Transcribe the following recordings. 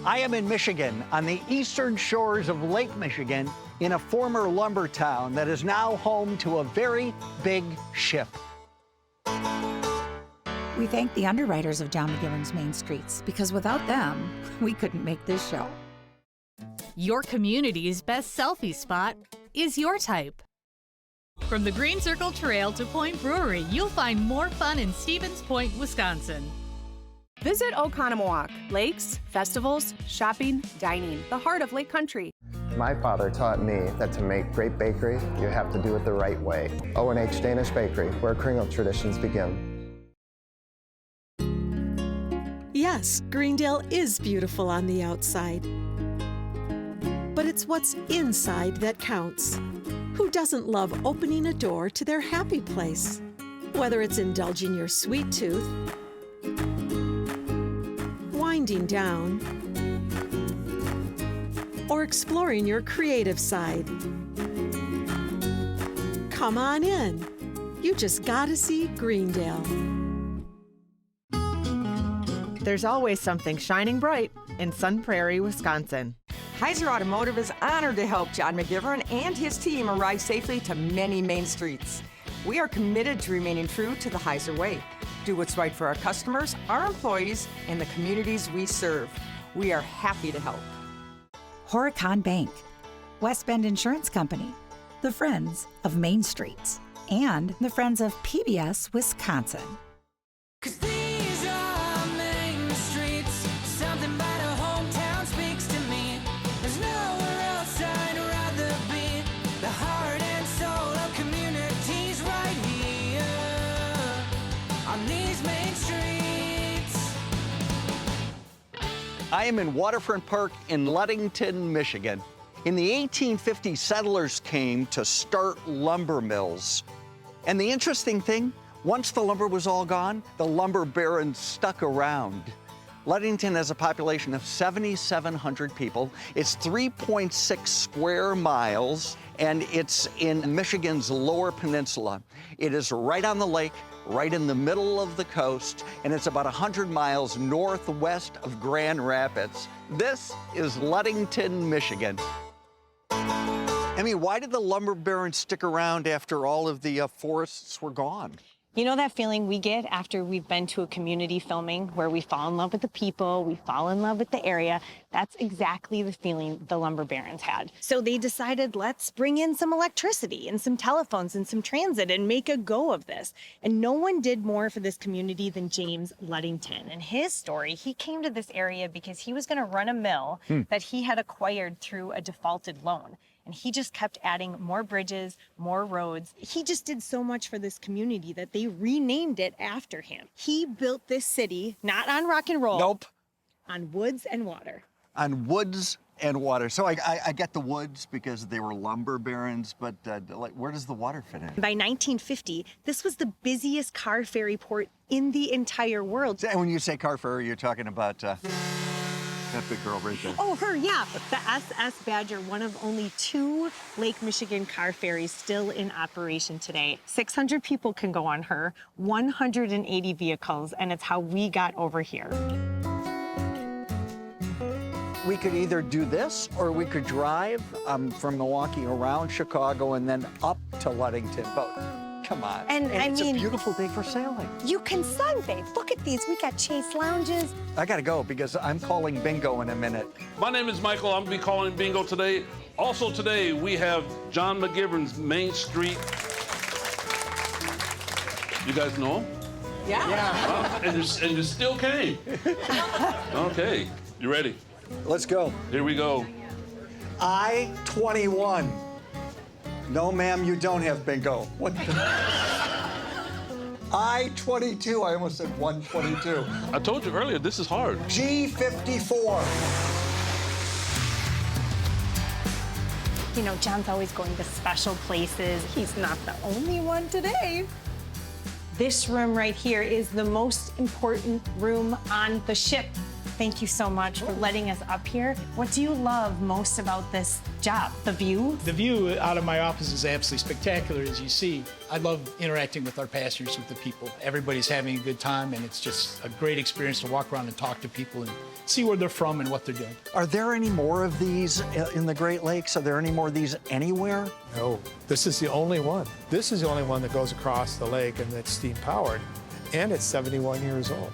I am in Michigan, on the eastern shores of Lake Michigan, in a former lumber town that is now home to a very big ship. We thank the underwriters of John McGivern's Main Streets, because without them, we couldn't make this show. Your community's best selfie spot is your type. From the Green Circle Trail to Point Brewery, you'll find more fun in Stevens Point, Wisconsin. Visit Oconomowoc. Lakes, festivals, shopping, dining, the heart of Lake Country. My father taught me that to make great bakery, you have to do it the right way. O&H Danish Bakery, where Kringle traditions begin. Yes, Greendale is beautiful on the outside. But it's what's inside that counts. Who doesn't love opening a door to their happy place? Whether it's indulging your sweet tooth, winding down, or exploring your creative side. Come on in. You just gotta see Greendale. There's always something shining bright in Sun Prairie, Wisconsin. Heiser Automotive is honored to help John McGivern and his team arrive safely to many main streets. We are committed to remaining true to the Heiser way. Do what's right for our customers, our employees, and the communities we serve. We are happy to help. Horicon Bank, West Bend Insurance Company, the Friends of Main Streets, and the Friends of PBS Wisconsin. I am in Waterfront Park in Ludington, Michigan. In the 1850s, settlers came to start lumber mills. And the interesting thing, once the lumber was all gone, the lumber barons stuck around. Ludington has a population of 7,700 people. It's 3.6 square miles, and it's in Michigan's Lower Peninsula. It is right on the lake, right in the middle of the coast, and it's about 100 miles northwest of Grand Rapids. This is Ludington, Michigan. Emmy, why did the lumber barons stick around after all of the forests were gone? You know that feeling we get after we've been to a community filming where we fall in love with the people, we fall in love with the area? That's exactly the feeling the lumber barons had. So they decided, let's bring in some electricity and some telephones and some transit and make a go of this. And no one did more for this community than James Ludington. And his story, he came to this area because he was going to run a mill that he had acquired through a defaulted loan. And he just kept adding more bridges, more roads. He just did so much for this community that they renamed it after him. He built this city, not on rock and roll. Nope. On woods and water. On woods and water. So I get the woods because they were lumber barons, but like, where does the water fit in? By 1950, this was the busiest car ferry port in the entire world. And when you say car ferry, you're talking about that big girl right there. Oh, her, yeah. The SS Badger, one of only 2 Lake Michigan car ferries still in operation today. 600 people can go on her, 180 vehicles, and it's how we got over here. We could either do this or we could drive from Milwaukee around Chicago and then up to Ludington. But come on. And I it's mean, a beautiful day for sailing. You can sunbathe. Look at these. We got Chase lounges. I gotta go because I'm calling bingo in a minute. My name is Michael. I'm gonna be calling bingo today. Also today, we have John McGivern's Main Street. You guys know him? Yeah. And you still came. Okay, you ready? Let's go. Here we go. I-21. No, ma'am, you don't have bingo. What the? I-22. I almost said 122. I told you earlier, this is hard. G54. You know, John's always going to special places. He's not the only one today. This room right here is the most important room on the ship. thank you so much for letting us up here. What do you love most about this job? The view? The view out of my office is absolutely spectacular, as you see. I love interacting with our passengers, with the people. Everybody's having a good time, and it's just a great experience to walk around and talk to people and see where they're from and what they're doing. Are there any more of these in the Great Lakes? Are there any more of these anywhere? No, this is the only one. This is the only one that goes across the lake and that's steam powered, and it's 71 years old.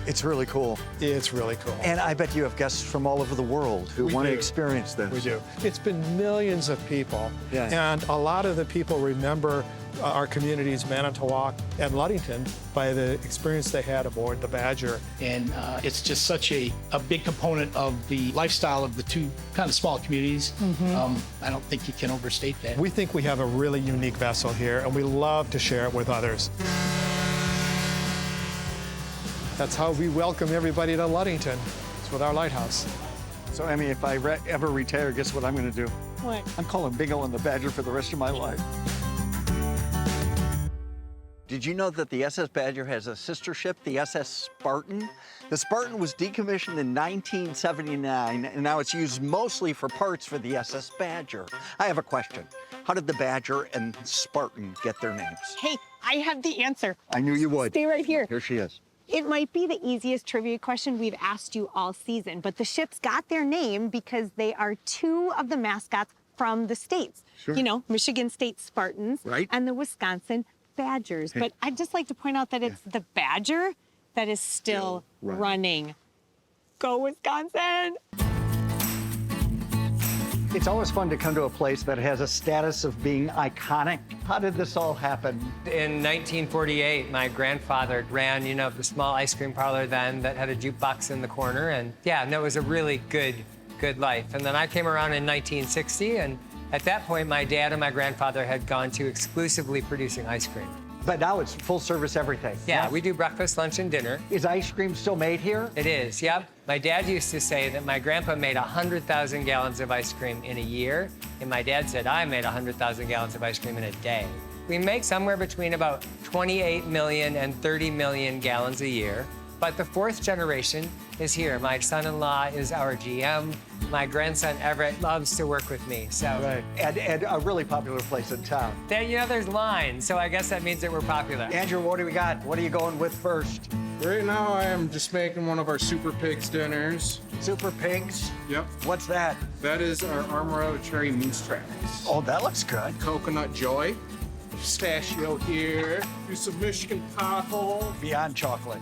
It's really cool. It's really cool. And I bet you have guests from all over the world who want to experience this. We do. It's been millions of people. Yeah. And a lot of the people remember our communities, Manitowoc and Ludington, by the experience they had aboard the Badger. And it's just such a big component of the lifestyle of the two kind of small communities. I don't think you can overstate that. We think we have a really unique vessel here, and we love to share it with others. That's how we welcome everybody to Ludington. It's with our lighthouse. So, Emmy, if I ever retire, guess what I'm going to do? What? I'm calling Bingo and the Badger for the rest of my life. Did you know that the SS Badger has a sister ship, the SS Spartan? The Spartan was decommissioned in 1979, and now it's used mostly for parts for the SS Badger. I have a question. How did the Badger and Spartan get their names? Hey, I have the answer. I knew you would. Stay right here. Here she is. It might be the easiest trivia question we've asked you all season, but the ships got their name because they are two of the mascots from the states. Sure. You know, Michigan State Spartans Right. and the Wisconsin Badgers. But I'd just like to point out that it's the Badger that is still running. Go Wisconsin! It's always fun to come to a place that has a status of being iconic. How did this all happen? In 1948, my grandfather ran, the small ice cream parlor then that had a jukebox in the corner. And it was a really good life. And then I came around in 1960, and at that point, my dad and my grandfather had gone to exclusively producing ice cream. But now it's full service everything. Yeah, we do breakfast, lunch, and dinner. Is ice cream still made here? It is, yep. My dad used to say that my grandpa made 100,000 gallons of ice cream in a year, and my dad said I made 100,000 gallons of ice cream in a day. We make somewhere between about 28 million and 30 million gallons a year. But the fourth generation is here. My son-in-law is our GM. My grandson, Everett, loves to work with me, so. Right. And a really popular place in town. There's lines, so I guess that means that we're popular. Andrew, what do we got? What are you going with first? Right now, I am just making one of our Super Pigs dinners. Super Pigs? Yep. What's that? That is our Armorado Cherry Moose Tracks. Oh, that looks good. Coconut Joy. Pistachio here. Do some Michigan pothole. Beyond chocolate.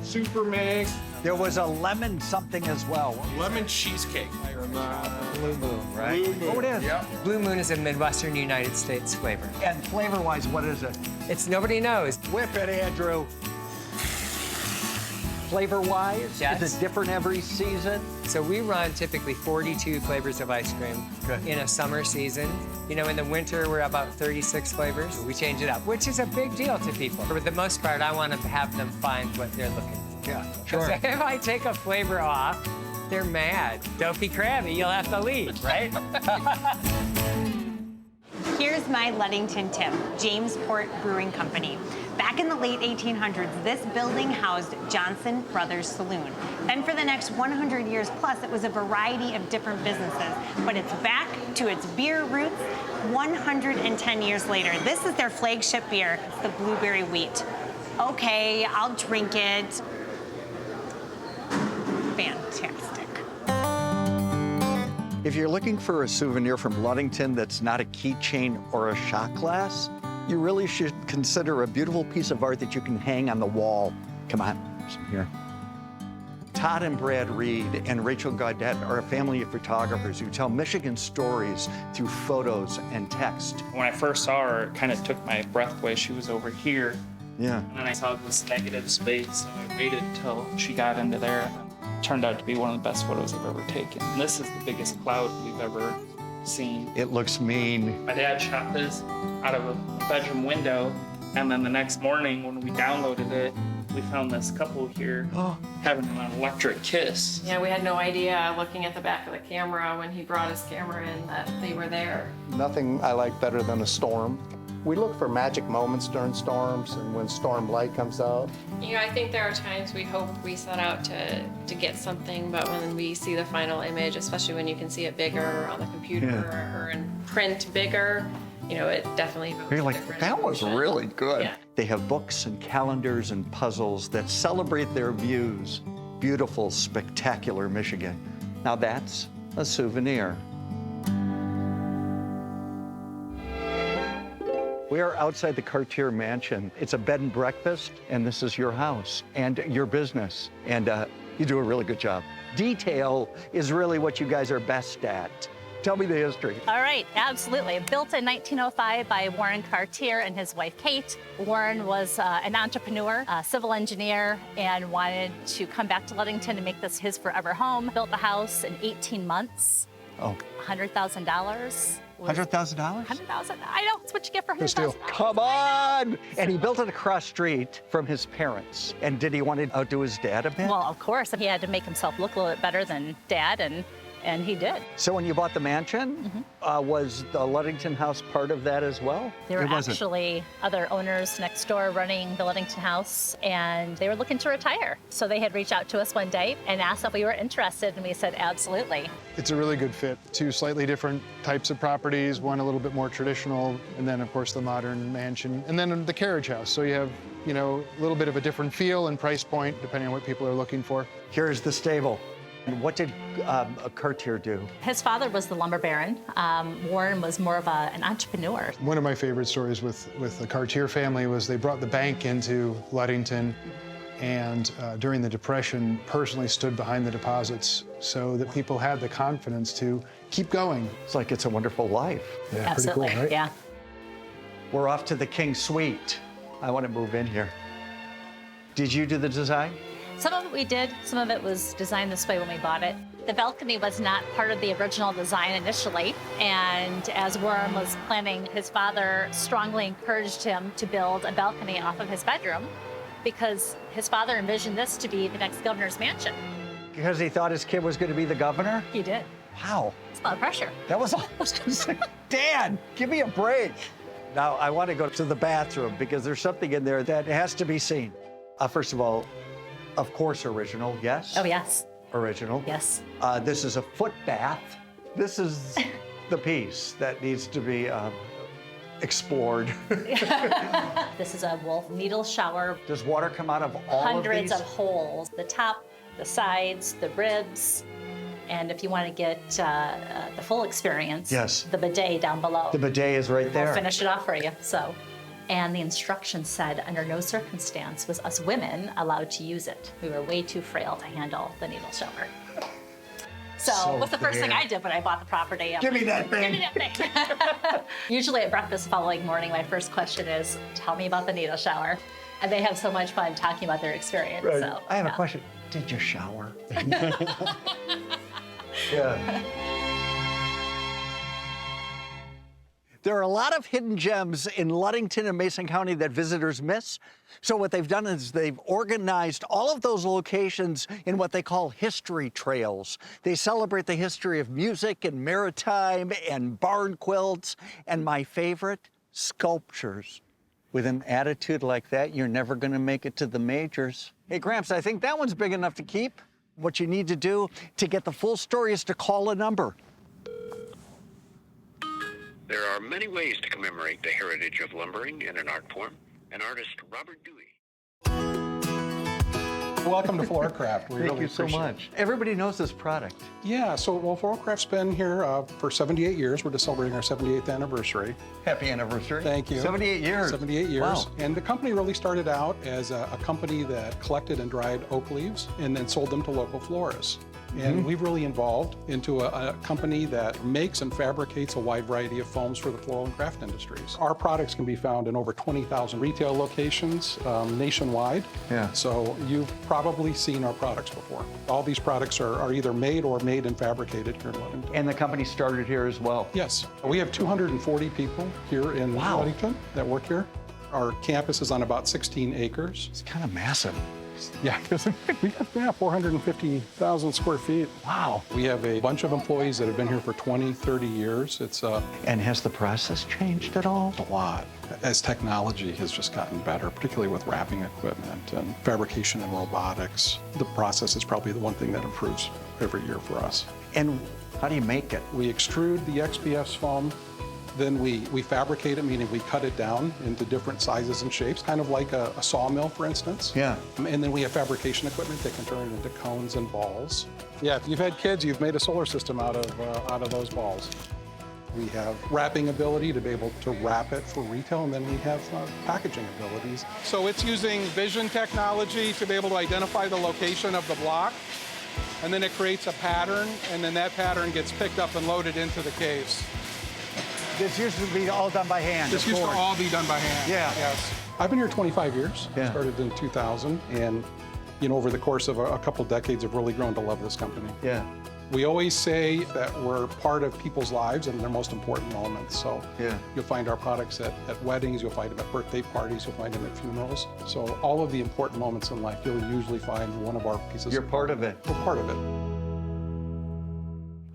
Super Mix. There was a lemon something as well. Lemon cheesecake. Blue Moon, right? Blue Moon. Oh, it is? Yep. Blue Moon is a Midwestern United States flavor. And flavor-wise, what is it? It's nobody knows. Whip it, Andrew. Flavor-wise, Yes. is it different every season? So we run typically 42 flavors of ice cream in a summer season. In the winter, we're about 36 flavors. We change it up, which is a big deal to people. For the most part, I want to have them find what they're looking for. Yeah, Because if I take a flavor off, they're mad. Don't be crabby, you'll have to leave, right? Here's my Ludington tip, Jamesport Brewing Company. Back in the late 1800s, this building housed Johnson Brothers Saloon. Then for the next 100 years plus, it was a variety of different businesses. But it's back to its beer roots 110 years later. This is their flagship beer, the Blueberry Wheat. Okay, I'll drink it. Fantastic. If you're looking for a souvenir from Ludington that's not a keychain or a shot glass, you really should consider a beautiful piece of art that you can hang on the wall. Come on, here. Todd and Brad Reed and Rachel Gaudette are a family of photographers who tell Michigan stories through photos and text. When I first saw her, it kind of took my breath away. She was over here. Yeah. And then I saw this negative space, so I waited till she got into there. It turned out to be one of the best photos I've ever taken. And this is the biggest cloud we've ever seen. It looks mean. My dad shot this out of a bedroom window, and then the next morning when we downloaded it, we found this couple here having an electric kiss. Yeah, we had no idea looking at the back of the camera when he brought his camera in that they were there. Nothing I like better than a storm. We look for magic moments during storms and when storm light comes out. You know, I think there are times we hope we set out to get something, but when we see the final image, especially when you can see it bigger on the computer or in print bigger, you know, it definitely evokes You're like, different that was emotion. really good. Yeah. They have books and calendars and puzzles that celebrate their views. Beautiful, spectacular Michigan. Now that's a souvenir. We are outside the Cartier Mansion. It's a bed and breakfast, and this is your house and your business. And you do a really good job. Detail is really what you guys are best at. Tell me the history. All right, absolutely. Built in 1905 by Warren Cartier and his wife, Kate. Warren was an entrepreneur, a civil engineer, and wanted to come back to Ludington and make this his forever home. Built the house in 18 months. Oh. $100,000. $100,000? $100,000. I know, it's what you get for $100,000. Come on! And he built it across street from his parents. And did he want to outdo his dad a bit? Well, of course, he had to make himself look a little bit better than Dad, and he did. So when you bought the mansion, was the Ludington house part of that as well? There were actually other owners next door running the Ludington house, and they were looking to retire. So they had reached out to us one day and asked if we were interested, and we said absolutely. It's a really good fit. Two slightly different types of properties, one a little bit more traditional, and then of course the modern mansion, and then the carriage house. So you have, you know, a little bit of a different feel and price point depending on what people are looking for. Here's the stable. What did Cartier do? His father was the lumber baron. Warren was more of an entrepreneur. One of my favorite stories with the Cartier family was they brought the bank into Ludington, and during the Depression personally stood behind the deposits so that people had the confidence to keep going. It's like It's a Wonderful Life. Yeah, Absolutely, pretty cool, right? Yeah. We're off to the King Suite. I want to move in here. Did you do the design? Some of it we did, some of it was designed this way when we bought it. The balcony was not part of the original design initially, and as Warren was planning, his father strongly encouraged him to build a balcony off of his bedroom because his father envisioned this to be the next governor's mansion. Because he thought his kid was going to be the governor? He did. Wow. It's a lot of pressure. That was all I was going to say. Dad, give me a break. Now, I want to go to the bathroom because there's something in there that has to be seen. First of all, of course, original, yes? Oh, yes. Original. Yes. This is a foot bath. This is the piece that needs to be explored. This is a wolf needle shower. Does water come out of all Hundreds of of these? holes. The top, the sides, the ribs. And if you want to get the full experience, Yes. the bidet down below. The bidet is right there. We'll finish it off for you. So, and the instructions said under no circumstance was us women allowed to use it. We were way too frail to handle the needle shower. So what's the first thing I did when I bought the property? Give me that thing. Give me that thing. Usually at breakfast the following morning, my first question is, tell me about the needle shower. And they have so much fun talking about their experience. Right. So, I have a question. Did you shower? Yeah. There are a lot of hidden gems in Ludington and Mason County that visitors miss. So what they've done is they've organized all of those locations in what they call history trails. They celebrate the history of music and maritime and barn quilts, and my favorite, sculptures. With an attitude like that, you're never going to make it to the majors. Hey, Gramps, I think that one's big enough to keep. What you need to do to get the full story is to call a number. There are many ways to commemorate the heritage of lumbering in an art form. An artist, Robert Dewey. Welcome to FloraCraft. We Thank really you so appreciate much. Everybody knows this product. Yeah, so FloraCraft's been here for 78 years. We're just celebrating our 78th anniversary. Happy anniversary. Thank you. 78 years. 78 years. Wow. And the company really started out as a company that collected and dried oak leaves and then sold them to local florists. And we've really evolved into a company that makes and fabricates a wide variety of foams for the floral and craft industries. Our products can be found in over 20,000 retail locations nationwide. Yeah. So you've probably seen our products before. All these products are either made or made and fabricated here in Ludington. And the company started here as well. Yes. We have 240 people here in Ludington that work here. Our campus is on about 16 acres. It's kind of massive. Yeah, because we have 450,000 square feet. Wow. We have a bunch of employees that have been here for 20, 30 years. It's And has the process changed at all? A lot. As technology has just gotten better, particularly with wrapping equipment and fabrication and robotics, the process is probably the one thing that improves every year for us. And how do you make it? We extrude the XPS foam, then we fabricate it, meaning we cut it down into different sizes and shapes, kind of like a sawmill, for instance. Yeah. And then we have fabrication equipment that can turn it into cones and balls. Yeah, if you've had kids, you've made a solar system out of those balls. We have wrapping ability to be able to wrap it for retail, and then we have packaging abilities. So it's using vision technology to be able to identify the location of the block, and then it creates a pattern, and then that pattern gets picked up and loaded into the case. This used to be all done by hand. This used to all be done by hand. Yeah. Yes. I've been here 25 years. Yeah. Started in 2000, and over the course of a couple decades, I've really grown to love this company. Yeah. We always say that we're part of people's lives and their most important moments. So yeah. You'll find our products at weddings, you'll find them at birthday parties, you'll find them at funerals. So all of the important moments in life, you'll usually find one of our pieces. You're part of it. We're part of it.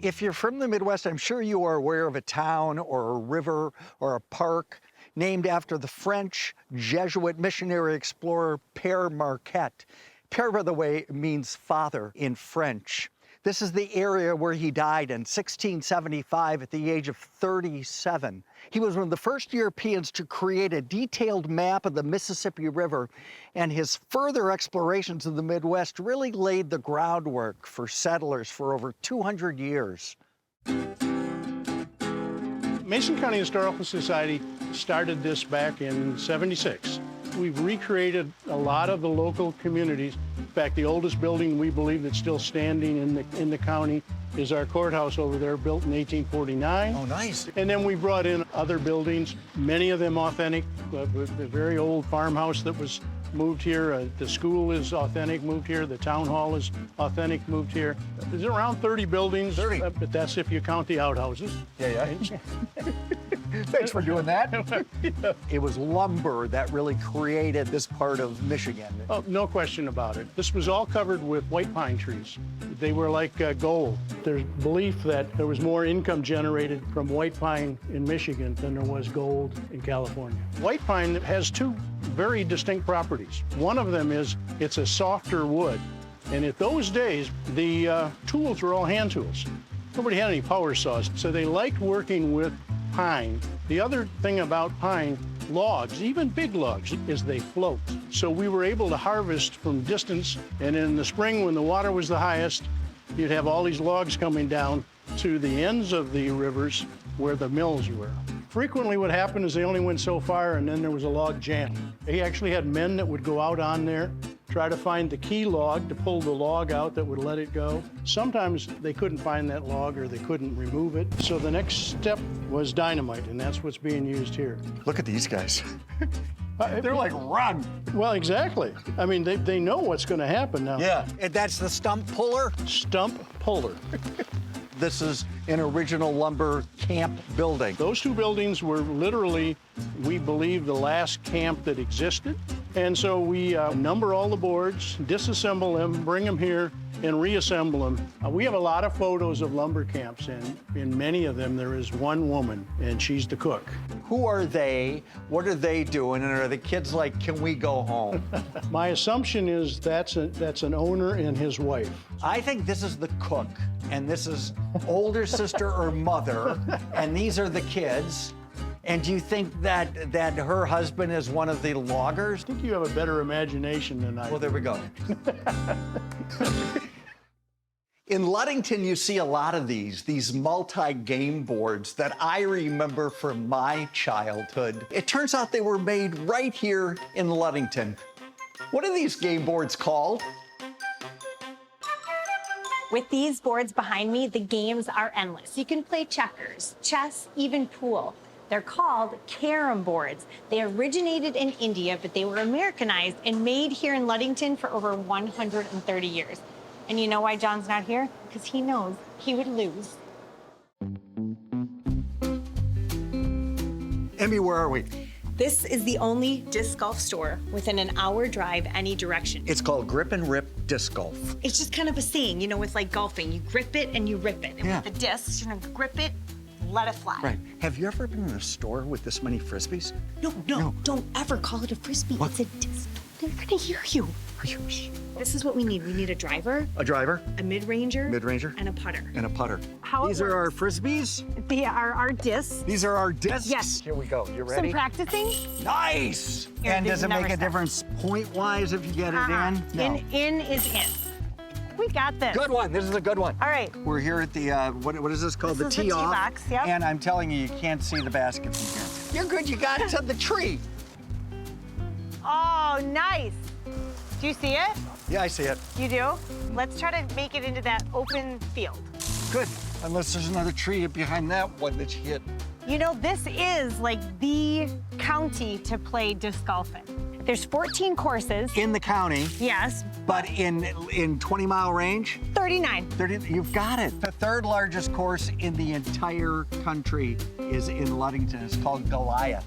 If you're from the Midwest, I'm sure you are aware of a town or a river or a park named after the French Jesuit missionary explorer Père Marquette. Père, by the way, means father in French. This is the area where he died in 1675 at the age of 37. He was one of the first Europeans to create a detailed map of the Mississippi River, and his further explorations of the Midwest really laid the groundwork for settlers for over 200 years. Mason County Historical Society started this back in '76. We've recreated a lot of the local communities. In fact, the oldest building we believe that's still standing in the county is our courthouse over there, built in 1849. Oh, nice. And then we brought in other buildings, many of them authentic. The very old farmhouse that was moved here. The school is authentic, moved here. The town hall is authentic, moved here. There's around 30 buildings, 30. But that's if you count the outhouses. Yeah. Thanks for doing that. It was lumber that really created this part of Michigan. Oh, no question about it. This was all covered with white pine trees. They were like gold. There's belief that there was more income generated from white pine in Michigan than there was gold in California. White pine has two very distinct properties. One of them is it's a softer wood. And at those days, the tools were all hand tools. Nobody had any power saws, so they liked working with pine. The other thing about pine logs, even big logs, is they float. So we were able to harvest from distance, and in the spring when the water was the highest, you'd have all these logs coming down to the ends of the rivers where the mills were. Frequently what happened is they only went so far and then there was a log jam. He actually had men that would go out on there, try to find the key log to pull the log out that would let it go. Sometimes they couldn't find that log or they couldn't remove it. So the next step was dynamite, and that's what's being used here. Look at these guys. They're like, run. Well, exactly. I mean, they know what's going to happen now. Yeah, and that's the stump puller? Stump puller. This is an original lumber camp building. Those two buildings were literally, we believe, the last camp that existed. And so we number all the boards, disassemble them, bring them here, and reassemble them. We have a lot of photos of lumber camps, and in many of them there is one woman, and she's the cook. Who are they? What are they doing? And are the kids like, can we go home? My assumption is that's an owner and his wife. I think this is the cook, and this is older sister or mother, and these are the kids. And do you think that her husband is one of the loggers? I think you have a better imagination than I do. Well, there we go. In Ludington, you see a lot of these multi-game boards that I remember from my childhood. It turns out they were made right here in Ludington. What are these game boards called? With these boards behind me, the games are endless. You can play checkers, chess, even pool. They're called carom boards. They originated in India, but they were Americanized and made here in Ludington for over 130 years. And you know why John's not here? Because he knows he would lose. Emmy, where are we? This is the only disc golf store within an hour drive any direction. It's called Grip and Rip Disc Golf. It's just kind of a saying, you know, with like golfing. You grip it and you rip it. And Yeah. with the discs, you're gonna grip it, let it fly. Right. Have you ever been in a store with this many Frisbees? No, don't ever call it a Frisbee. It's a disc. They're gonna hear you. This is what we need. We need a driver, A driver, a mid-ranger, mid-ranger, and a putter. and a putter. How it These are our Frisbees? They are our discs. These are our discs? Yes. Here we go. You ready? Some practicing. Nice! Here, And this does it never make a stops. difference point-wise if you get it in? No. In is in. We got this. Good one. This is a good one. All right. We're here at the, what is this called? This is the tee off. box, yep. And I'm telling you, you can't see the basket from here. You're good. You got it to the tree. Oh, nice. Do you see it? Yeah, I see it. You do? Let's try to make it into that open field. Good. Unless there's another tree behind that one that you hit. You know, this is like the county to play disc golf in. There's 14 courses. In the county. Yes. But in 20-mile range? 39. 30, you've got it. The third largest course in the entire country is in Ludington. It's called Goliath.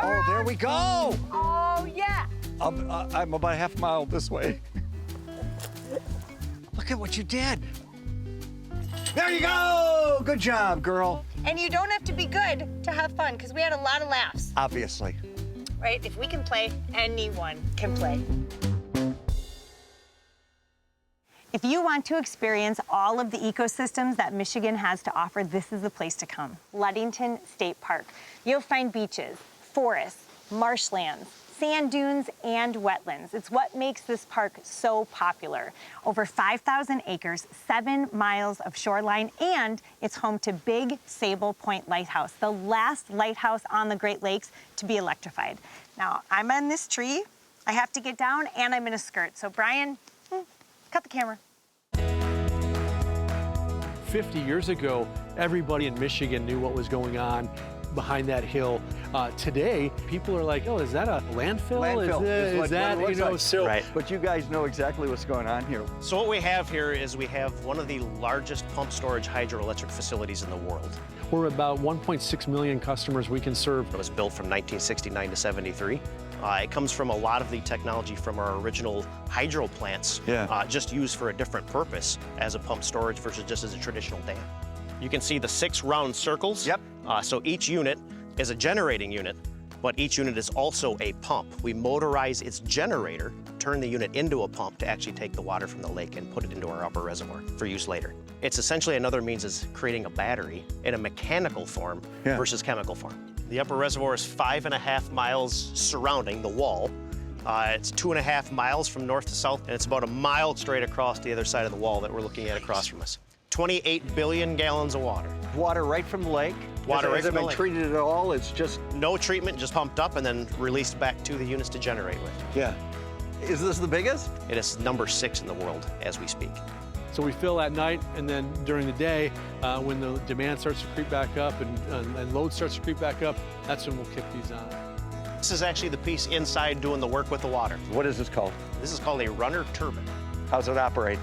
Oh, there we go. Oh, yeah. I'm about a half mile this way. Look at what you did. There you go. Good job, girl. And you don't have to be good to have fun, because we had a lot of laughs, Obviously. right? If we can play, anyone can play. If you want to experience all of the ecosystems that Michigan has to offer, this is the place to come. Ludington State Park. You'll find beaches, forests, marshlands, sand dunes, and wetlands. It's what makes this park so popular. Over 5,000 acres, 7 miles of shoreline, and it's home to Big Sable Point Lighthouse, the last lighthouse on the Great Lakes to be electrified. Now, I'm on this tree. I have to get down, and I'm in a skirt. So, Brian, cut the camera. 50 years ago, everybody in Michigan knew what was going on behind that hill. Today, people are like, oh, is that a landfill? Landfill Is that, what it you know, looks so. like. But you guys know exactly what's going on here. So what we have here is we have one of the largest pump storage hydroelectric facilities in the world. We're about 1.6 million customers we can serve. It was built from 1969 to 73. It comes from a lot of the technology from our original hydro plants, just used for a different purpose as a pump storage versus just as a traditional dam. You can see the 6 round circles. Yep. So each unit is a generating unit, but each unit is also a pump. We motorize its generator, turn the unit into a pump to actually take the water from the lake and put it into our upper reservoir for use later. It's essentially another means of creating a battery in a mechanical form versus chemical form. The upper reservoir is 5.5 miles surrounding the wall. It's 2.5 miles from north to south, and it's about a mile straight across the other side of the wall that we're looking at across from us. 28 billion gallons of water. Water right from the lake? Water right from the lake. lake. Treated at all? It's just... No treatment, just pumped up and then released back to the units to generate with. Yeah. Is this the biggest? It is number 6 in the world as we speak. So we fill at night, and then during the day, when the demand starts to creep back up and load starts to creep back up, that's when we'll kick these on. This is actually the piece inside doing the work with the water. What is this called? This is called a runner turbine. How's it operate?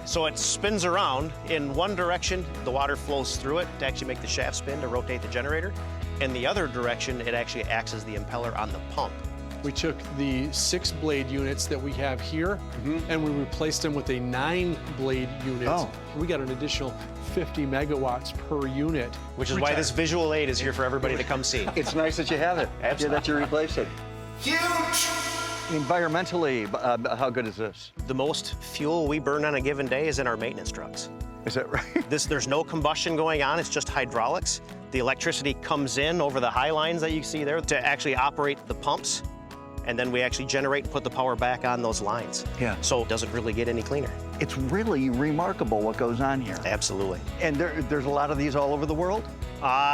So it spins around in one direction, the water flows through it to actually make the shaft spin to rotate the generator. In the other direction, it actually acts as the impeller on the pump. We took the 6-blade units that we have here, and we replaced them with a 9-blade unit. Oh. We got an additional 50 megawatts per unit. Which is why this visual aid is here for everybody to come see. It's nice that you have it. Absolutely. Yeah, that you replaced it. Huge! Environmentally, how good is this? The most fuel we burn on a given day is in our maintenance trucks. Is that right? There's no combustion going on, it's just hydraulics. The electricity comes in over the high lines that you see there to actually operate the pumps, and then we actually generate and put the power back on those lines. Yeah. So it doesn't really get any cleaner. It's really remarkable what goes on here. Absolutely. And there's a lot of these all over the world?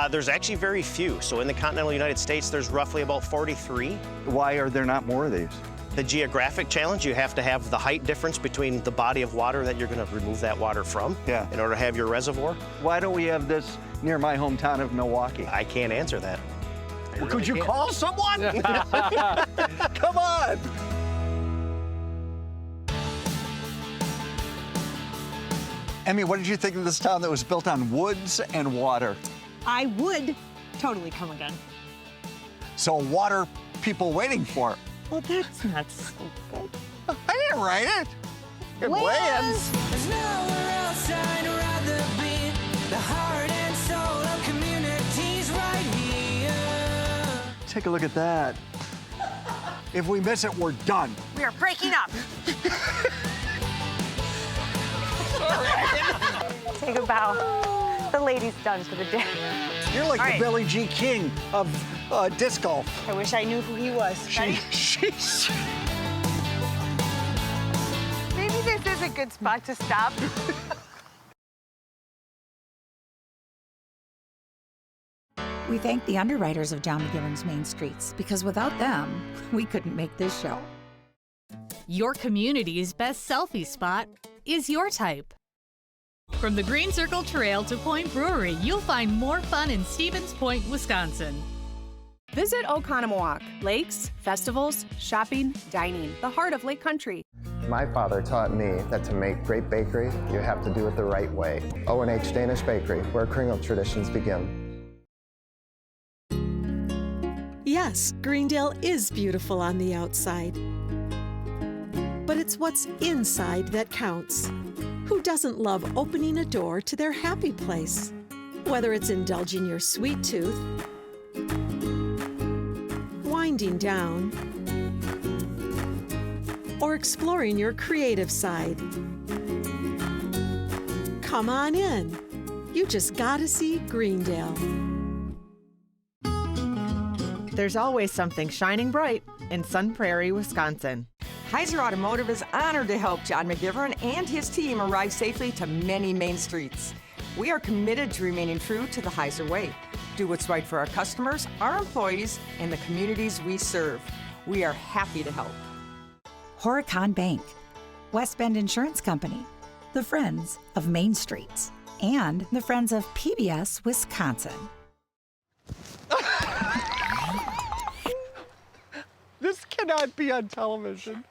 There's actually very few. So in the continental United States, there's roughly about 43. Why are there not more of these? The geographic challenge, you have to have the height difference between the body of water that you're going to remove that water from in order to have your reservoir. Why don't we have this near my hometown of Milwaukee? I can't answer that. Well, could you call someone? Come on! Emmy, what did you think of this town that was built on woods and water? I would totally come again. So what are people waiting for? Well, that's not so good. I didn't write it. It lands. There's nowhere else I'd rather be. The heart and soul of communities right here. Take a look at that. If we miss it, we're done. We are breaking up. Take a bow. The lady's done for the day. You're like All the right. Billie G. King of disc golf. I wish I knew who he was. Ready? She's... Maybe this is a good spot to stop. We thank the underwriters of John McGivern's Main Streets because without them, we couldn't make this show. Your community's best selfie spot is your type. From the Green Circle Trail to Point Brewery, you'll find more fun in Stevens Point, Wisconsin. Visit Oconomowoc. Lakes, festivals, shopping, dining, the heart of Lake Country. My father taught me that to make great bakery, you have to do it the right way. O&H Danish Bakery, where Kringle traditions begin. Yes, Greendale is beautiful on the outside. But it's what's inside that counts. Who doesn't love opening a door to their happy place? Whether it's indulging your sweet tooth, winding down, or exploring your creative side. Come on in. You just gotta see Greendale. There's always something shining bright in Sun Prairie, Wisconsin. Heiser Automotive is honored to help John McGivern and his team arrive safely to many main streets. We are committed to remaining true to the Heiser way. Do what's right for our customers, our employees, and the communities we serve. We are happy to help. Horicon Bank, West Bend Insurance Company, the Friends of Main Streets, and the Friends of PBS Wisconsin. This cannot be on television.